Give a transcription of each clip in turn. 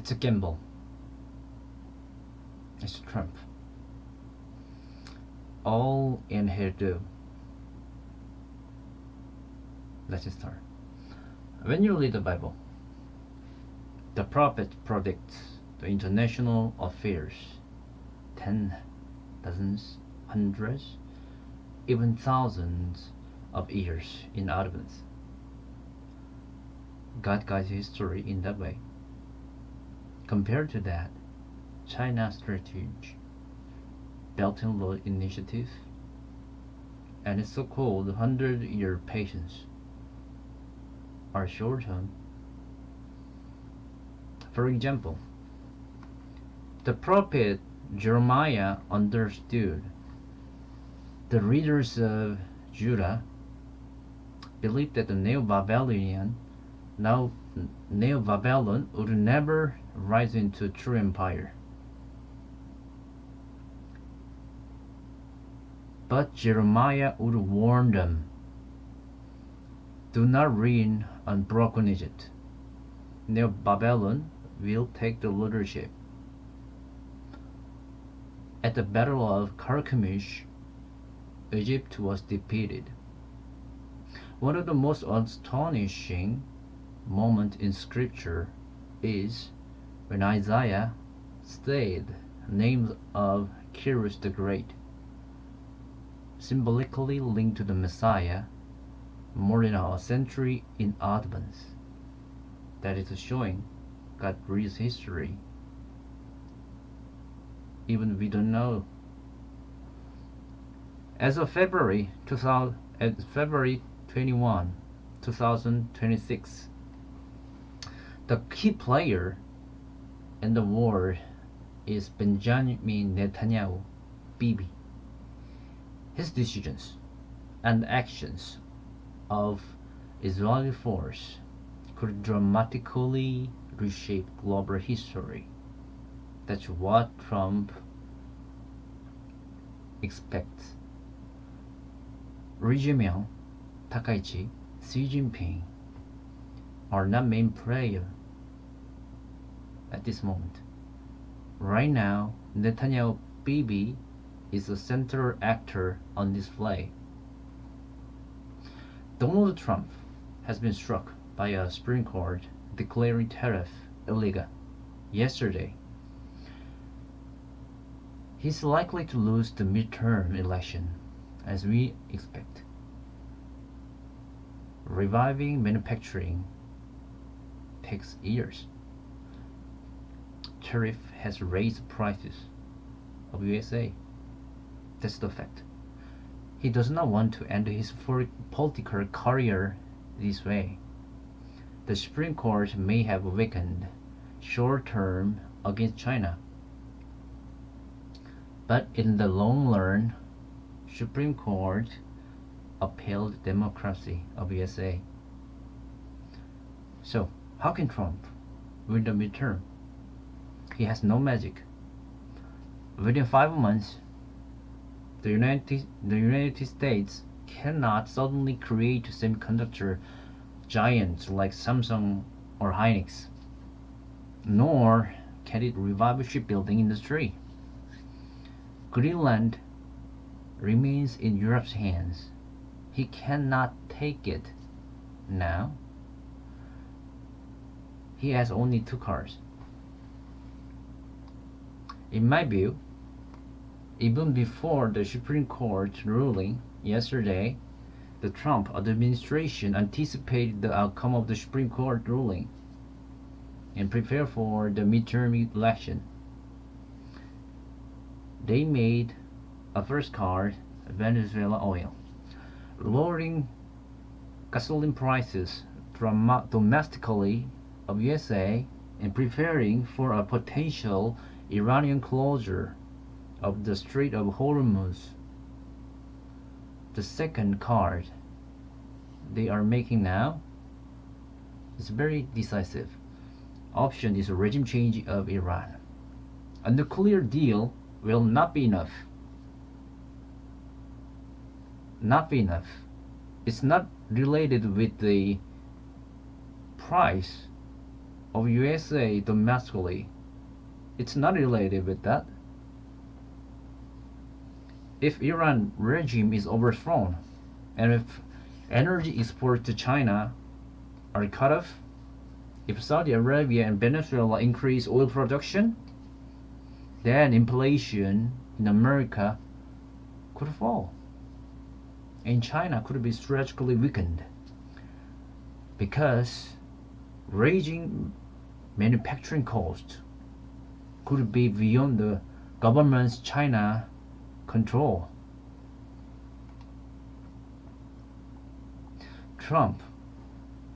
It's a gamble. It's Trump. All in here do. Let's start. When you read the Bible, the prophet predicts the international affairs 10, dozens, hundreds, even thousands of years in advance. God guides history in that way. Compared to that, China's strategy, Belt and Road Initiative, and its so-called 100-year patience are short-term. For example, the prophet Jeremiah understood the leaders of Judah believed that the Neo-Babylon would never rise into true empire. But Jeremiah would warn them, do not reign on broken Egypt. Neo-Babylon will take the leadership. At the Battle of Carchemish, Egypt was defeated. One of the most astonishing moments in scripture is when Isaiah said names of Cyrus the Great, symbolically linked to the Messiah, more than a century in advance. That is showing God reads history. Even we don't know. As of February 21, 2026, the key player in the war is Benjamin Netanyahu, Bibi. His decisions and actions of Israeli force could dramatically reshape global history. That's what Trump expects. Ri Jae-myung, Takaichi, Xi Jinping are not main player at this moment. Right now, Netanyahu Bibi is the central actor on display. Donald Trump has been struck by a Supreme Court declaring tariff illegal yesterday. He's likely to lose the midterm election, as we expect. Reviving manufacturing takes years. Tariff has raised prices of USA. That's the fact. He does not want to end his political career this way. The Supreme Court may have weakened short term against China, but in the long run, Supreme Court upheld democracy of USA. So, how can Trump win the midterm? He has no magic. Within 5 months, the United States cannot suddenly create semiconductor giants like Samsung or Hynix, nor can it revive a shipbuilding industry. Greenland remains in Europe's hands. He cannot take it now. He has only 2 cards. In my view, even before the Supreme Court ruling yesterday, the Trump administration anticipated the outcome of the Supreme Court ruling and prepared for the midterm election. They made a first card, Venezuela oil, lowering gasoline prices domestically of USA and preparing for a potential Iranian closure of the Strait of Hormuz. The second card they are making now is very decisive. Option is a regime change of Iran. A nuclear deal will not be enough. Not be enough. It's not related with the price of USA domestically. It's not related with that. If Iran regime is overthrown, and if energy exports to China are cut off, if Saudi Arabia and Venezuela increase oil production, then inflation in America could fall, and China could be strategically weakened because raising manufacturing costs could be beyond the government's China control. Trump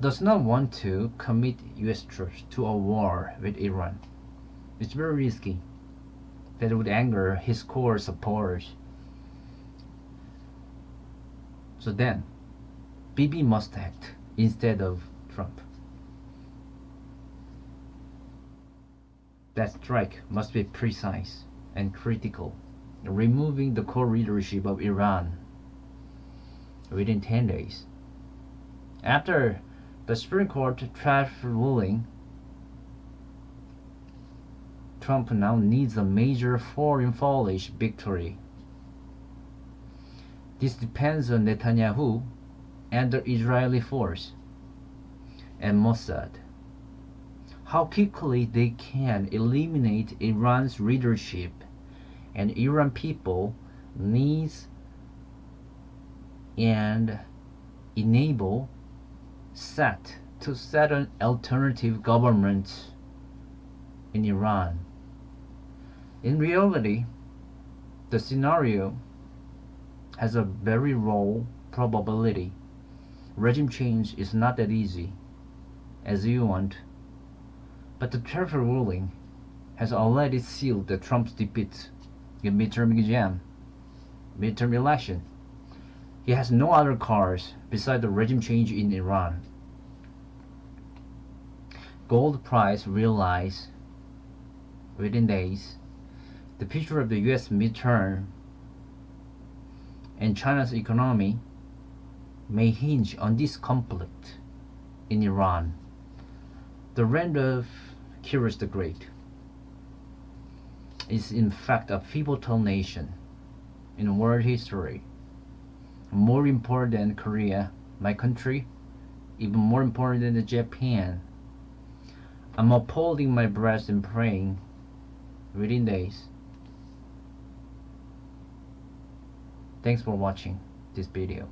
does not want to commit US troops to a war with Iran. It's very risky. That would anger his core supporters. So then, Bibi must act instead of Trump. That strike must be precise and critical, removing the core leadership of Iran within 10 days. After the Supreme Court tariff ruling, Trump now needs a major foreign policy victory. This depends on Netanyahu and the Israeli force and Mossad. How quickly they can eliminate Iran's leadership and Iran people needs and enable to set an alternative government in Iran. In reality, the scenario has a very low probability. Regime change is not that easy as you want, but the tariff ruling has already sealed the Trump's defeat in midterm election. He has no other cards besides the regime change in Iran. Gold price realized within days. The future of the US midterm and China's economy may hinge on this conflict in Iran. The reign of Cyrus the Great is in fact a pivotal nation in world history, more important than Korea, my country, even more important than Japan. I'm upholding my breast and praying within days. Thanks for watching this video.